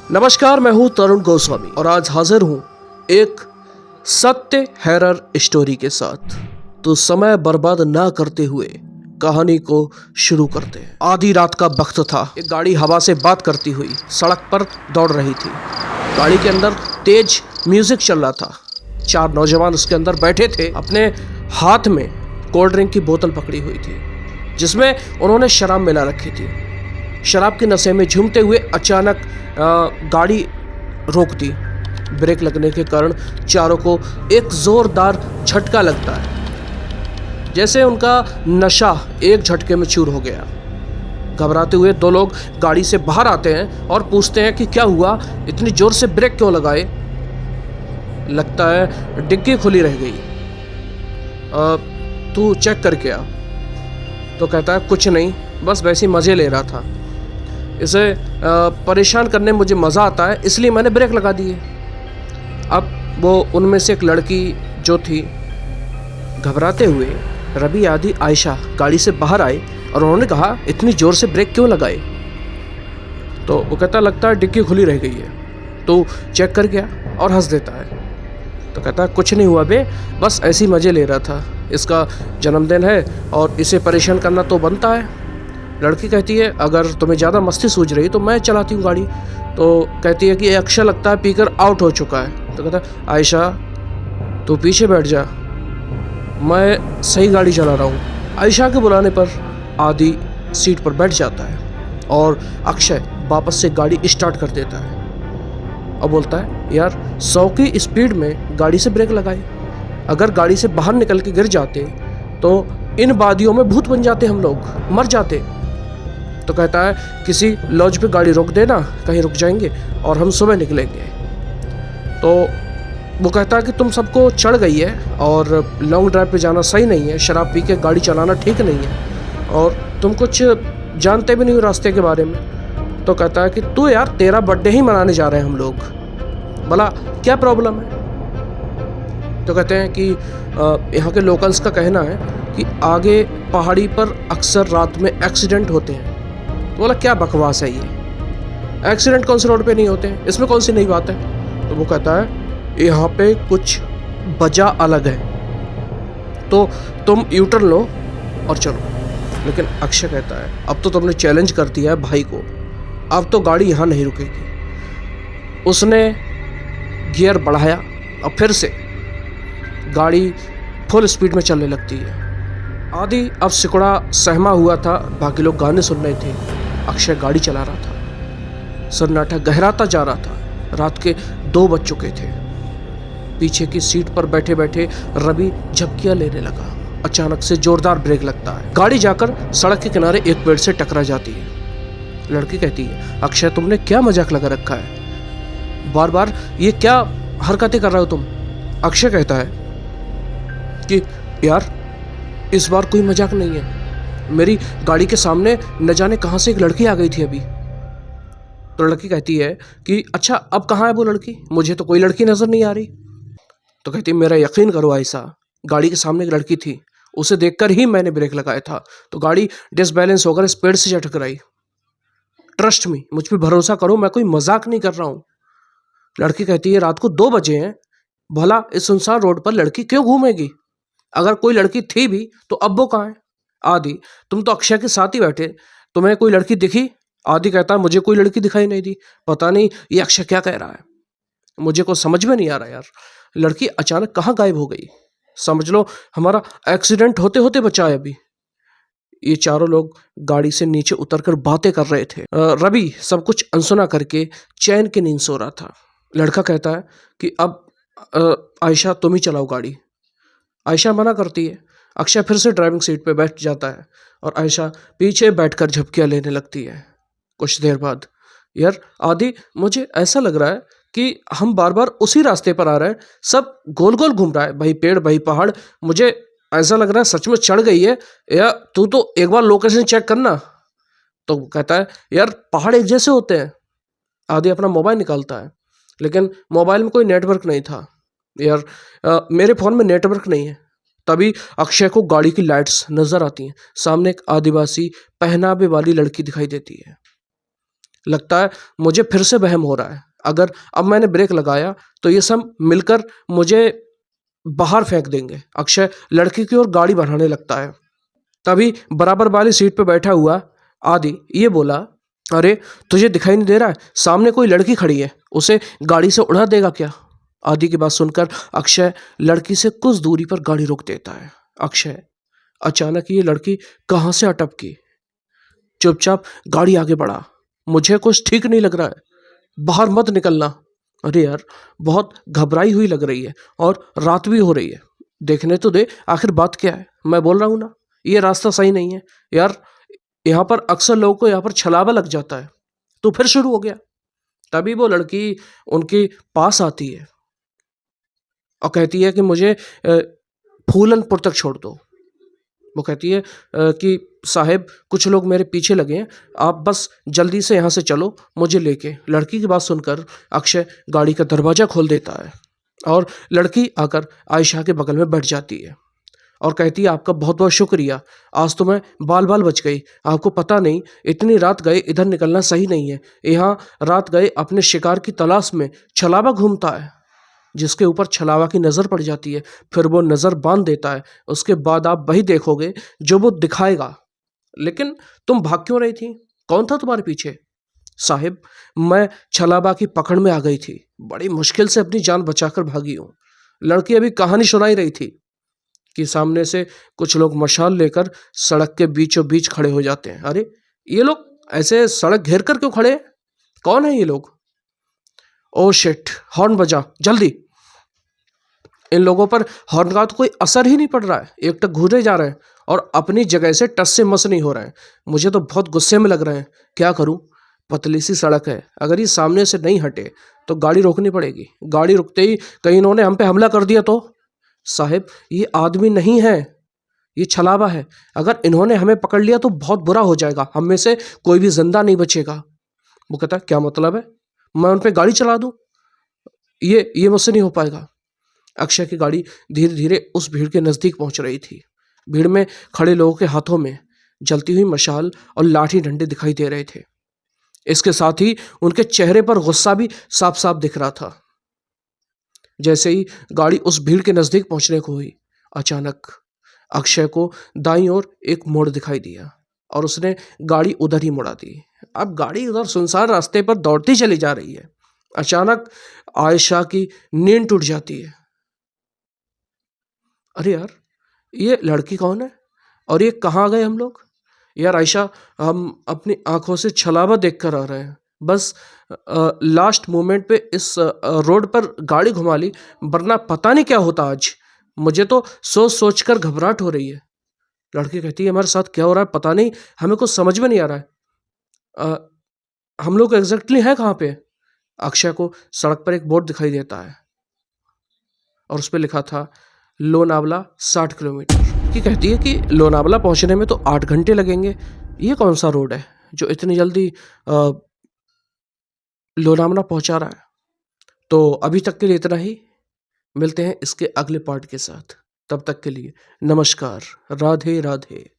नमस्कार, मैं हूं तरुण गोस्वामी और आज हाजिर हूं एक सत्य हॉरर स्टोरी के साथ। तो समय बर्बाद ना करते हुए कहानी को शुरू करते हैं। आधी रात का वक्त था। एक गाड़ी हवा से बात करती हुई सड़क पर दौड़ रही थी। गाड़ी के अंदर तेज म्यूजिक चल रहा था। 4 नौजवान उसके अंदर बैठे थे। अपने हाथ में कोल्ड ड्रिंक की बोतल पकड़ी हुई थी जिसमें उन्होंने शराब मिला रखी थी। शराब के नशे में झूमते हुए अचानक गाड़ी रोक दी। ब्रेक लगने के कारण चारों को एक जोरदार झटका लगता है, जैसे उनका नशा एक झटके में चूर हो गया। घबराते हुए 2 लोग गाड़ी से बाहर आते हैं और पूछते हैं कि क्या हुआ, इतनी जोर से ब्रेक क्यों लगाए। लगता है डिग्गी खुली रह गई, तू चेक करके आ। तो कहता है कुछ नहीं, बस वैसे ही मज़े ले रहा था। इसे परेशान करने में मुझे मज़ा आता है, इसलिए मैंने ब्रेक लगा दिए। अब वो उनमें से एक लड़की जो थी, घबराते हुए रवि आदि आयशा गाड़ी से बाहर आए और उन्होंने कहा इतनी ज़ोर से ब्रेक क्यों लगाए। तो वो कहता लगता है डिग्गी खुली रह गई है, तो चेक कर गया और हंस देता है। तो कहता है कुछ नहीं हुआ बे, बस ऐसे ही मज़े ले रहा था। इसका जन्मदिन है और इसे परेशान करना तो बनता है। लड़की कहती है अगर तुम्हें ज़्यादा मस्ती सूझ रही तो मैं चलाती हूँ गाड़ी। तो कहती है कि अक्षय लगता है पीकर आउट हो चुका है। तो कहता है आयशा तू पीछे बैठ जा, मैं सही गाड़ी चला रहा हूँ। आयशा के बुलाने पर आदि सीट पर बैठ जाता है और अक्षय वापस से गाड़ी स्टार्ट कर देता है और बोलता है यार 100 की स्पीड में गाड़ी से ब्रेक लगाए। अगर गाड़ी से बाहर निकल के गिर जाते तो इन वादियों में भूत बन जाते, हम लोग मर जाते। तो कहता है किसी लॉज पे गाड़ी रोक देना, कहीं रुक जाएंगे और हम सुबह निकलेंगे। तो वो कहता है कि तुम सबको चढ़ गई है और लॉन्ग ड्राइव पे जाना सही नहीं है, शराब पी के गाड़ी चलाना ठीक नहीं है और तुम कुछ जानते भी नहीं हो रास्ते के बारे में। तो कहता है कि तू यार तेरा बर्थडे ही मनाने जा रहे हैं हम लोग, भला क्या प्रॉब्लम है। तो कहते हैं कि यहाँ के लोकल्स का कहना है कि आगे पहाड़ी पर अक्सर रात में एक्सीडेंट होते हैं। तो बोला क्या बकवास है ये, एक्सीडेंट कौन से रोड पे नहीं होते हैं, इसमें कौन सी नई बात है। तो वो कहता है यहाँ पे कुछ वजह अलग है, तो तुम यूटर्न लो और चलो। लेकिन अक्षय कहता है अब तो तुमने चैलेंज कर दिया है भाई को, अब तो गाड़ी यहाँ नहीं रुकेगी। उसने गियर बढ़ाया और फिर से गाड़ी फुल स्पीड में चलने लगती है। आदि अब सिकुड़ा सहमा हुआ था, बाकी लोग गाने सुन रहे थे, अक्षय गाड़ी चला रहा था। सन्नाटा गहराता जा रहा था। रात के 2 बज चुके थे। पीछे की सीट पर बैठे बैठे रवि झपकियां लेने लगा। अचानक से जोरदार ब्रेक लगता है। गाड़ी जाकर सड़क के किनारे एक पेड़ से टकरा जाती है। लड़की कहती है अक्षय तुमने क्या मजाक लगा रखा है, बार बार ये क्या हरकतें कर रहे हो तुम। अक्षय कहता है कि यार इस बार कोई मजाक नहीं है, मेरी गाड़ी के सामने न जाने कहाँ से एक लड़की आ गई थी अभी। तो लड़की कहती है कि अच्छा अब कहाँ है वो लड़की, मुझे तो कोई लड़की नजर नहीं आ रही। तो कहती है मेरा यकीन करो ऐसा, गाड़ी के सामने एक लड़की थी, उसे देखकर ही मैंने ब्रेक लगाया था, तो गाड़ी डिसबैलेंस होकर इस पेड़ से जा टकराई। ट्रस्ट मी, मुझ पर भरोसा करो, मैं कोई मजाक नहीं कर रहा हूँ। लड़की कहती है रात को 2 बजे हैं, भला इस सुनसान रोड पर लड़की क्यों घूमेगी, अगर कोई लड़की थी भी तो अब वो कहाँ है। आदि तुम तो अक्षय के साथ ही बैठे, तुम्हें कोई लड़की दिखी। आदि कहता है मुझे कोई लड़की दिखाई नहीं दी, पता नहीं ये अक्षय क्या कह रहा है, मुझे को समझ में नहीं आ रहा यार। लड़की अचानक कहाँ गायब हो गई, समझ लो हमारा एक्सीडेंट होते होते बचा है अभी। ये चारों लोग गाड़ी से नीचे उतरकर बातें कर रहे थे। रवि सब कुछ अनसुना करके चैन की नींद सो रहा था। लड़का कहता है कि अब आयशा तुम ही चलाओ गाड़ी। आयशा मना करती है। अक्षय फिर से ड्राइविंग सीट पे बैठ जाता है और आयशा पीछे बैठकर झपकियां लेने लगती है। कुछ देर बाद यार आदि मुझे ऐसा लग रहा है कि हम बार बार उसी रास्ते पर आ रहे हैं, सब गोल गोल घूम रहा है, भाई पेड़ भाई पहाड़, मुझे ऐसा लग रहा है सच में चढ़ गई है, या तू तो एक बार लोकेशन चेक करना। तो कहता है यार पहाड़ एक जैसे होते हैं। आदि अपना मोबाइल निकालता है, लेकिन मोबाइल में कोई नेटवर्क नहीं था। यार मेरे फ़ोन में नेटवर्क नहीं है। तभी अक्षय को गाड़ी की लाइट्स नजर आती हैं। सामने एक आदिवासी पहनावे वाली लड़की दिखाई देती है। लगता है मुझे फिर से वहम हो रहा है। अगर अब मैंने ब्रेक लगाया तो ये सब मिलकर मुझे बाहर फेंक देंगे। अक्षय लड़की की ओर गाड़ी बढ़ाने लगता है। तभी बराबर वाली सीट पर बैठा हुआ आदि ये बोला, अरे तुझे दिखाई नहीं दे रहा है सामने कोई लड़की खड़ी है, उसे गाड़ी से उड़ा देगा क्या? आदि की बात सुनकर अक्षय लड़की से कुछ दूरी पर गाड़ी रोक देता है। अक्षय अचानक ये लड़की कहाँ से अटपकी। चुपचाप गाड़ी आगे बढ़ा, मुझे कुछ ठीक नहीं लग रहा है, बाहर मत निकलना। अरे यार, बहुत घबराई हुई लग रही है और रात भी हो रही है, देखने तो दे आखिर बात क्या है। मैं बोल रहा हूँ ना, ये रास्ता सही नहीं है यार, यहाँ पर अक्सर लोगों को यहाँ पर छलावा लग जाता है। तो फिर शुरू हो गया। तभी वो लड़की उनके पास आती है और कहती है कि मुझे फूलनपुर तक छोड़ दो। वो कहती है कि साहब कुछ लोग मेरे पीछे लगे हैं, आप बस जल्दी से यहाँ से चलो मुझे लेके। लड़की की बात सुनकर अक्षय गाड़ी का दरवाज़ा खोल देता है और लड़की आकर आयशा के बगल में बैठ जाती है और कहती है, आपका बहुत बहुत शुक्रिया, आज तो मैं बाल बाल बच गई। आपको पता नहीं इतनी रात गए इधर निकलना सही नहीं है। यहाँ रात गए अपने शिकार की तलाश में छलावा घूमता है, जिसके ऊपर छलावा की नज़र पड़ जाती है, फिर वो नज़र बांध देता है। उसके बाद आप वही देखोगे जो वो दिखाएगा। लेकिन तुम भाग क्यों रही थी? कौन था तुम्हारे पीछे? साहिब, मैं छलावा की पकड़ में आ गई थी, बड़ी मुश्किल से अपनी जान बचाकर भागी हूँ। लड़की अभी कहानी सुनाई रही थी कि सामने से कुछ लोग मशाल लेकर सड़क के बीचों बीच खड़े हो जाते हैं। अरे ये लोग ऐसे सड़क घेर कर क्यों खड़े हैं? कौन है ये लोग? ओ शिट, हॉर्न बजा जल्दी। इन लोगों पर हॉर्न का तो कोई असर ही नहीं पड़ रहा है, एकटक घूरे जा रहे हैं और अपनी जगह से टस से मस नहीं हो रहे हैं। मुझे तो बहुत गुस्से में लग रहे हैं, क्या करूं? पतली सी सड़क है, अगर ये सामने से नहीं हटे तो गाड़ी रोकनी पड़ेगी। गाड़ी रुकते ही कहीं इन्होंने हम पे हमला कर दिया तो? साहिब, ये आदमी नहीं है, ये छलावा है। अगर इन्होंने हमें पकड़ लिया तो बहुत बुरा हो जाएगा, हम में से कोई भी जिंदा नहीं बचेगा। वो कहता है, क्या मतलब है? मैं उन पे गाड़ी चला दूं? ये मुझसे नहीं हो पाएगा। अक्षय की गाड़ी धीरे धीरे उस भीड़ के नजदीक पहुंच रही थी। भीड़ में खड़े लोगों के हाथों में जलती हुई मशाल और लाठी डंडे दिखाई दे रहे थे। इसके साथ ही उनके चेहरे पर गुस्सा भी साफ साफ दिख रहा था। जैसे ही गाड़ी उस भीड़ के नजदीक पहुंचने को हुई, अचानक अक्षय को दाईं ओर एक मोड़ दिखाई दिया और उसने गाड़ी उधर ही मुड़ा दी। अब गाड़ी उधर सुनसान रास्ते पर दौड़ती चली जा रही है। अचानक आयशा की नींद टूट जाती है। अरे यार, ये लड़की कौन है और ये कहाँ आ गए हम लोग? यार आयशा, हम अपनी आंखों से छलावा देख कर आ रहे हैं, बस लास्ट मोमेंट पे इस रोड पर गाड़ी घुमा ली, वरना पता नहीं क्या होता आज। मुझे तो सोच सोच कर घबराहट हो रही है। लड़की कहती है, हमारे साथ क्या हो रहा है पता नहीं, हमें कुछ समझ में नहीं आ रहा है। अ, हम लोग एग्जैक्टली है कहाँ पे? अक्षय को सड़क पर एक बोर्ड दिखाई देता है और उस पर लिखा था लोनावला 60 किलोमीटर। की कहती है कि लोनावला पहुंचने में तो 8 घंटे लगेंगे। ये कौन सा रोड है जो इतनी जल्दी लोनावला पहुंचा रहा है? तो अभी तक के लिए इतना ही, मिलते हैं इसके अगले पार्ट के साथ। तब तक के लिए नमस्कार, राधे राधे।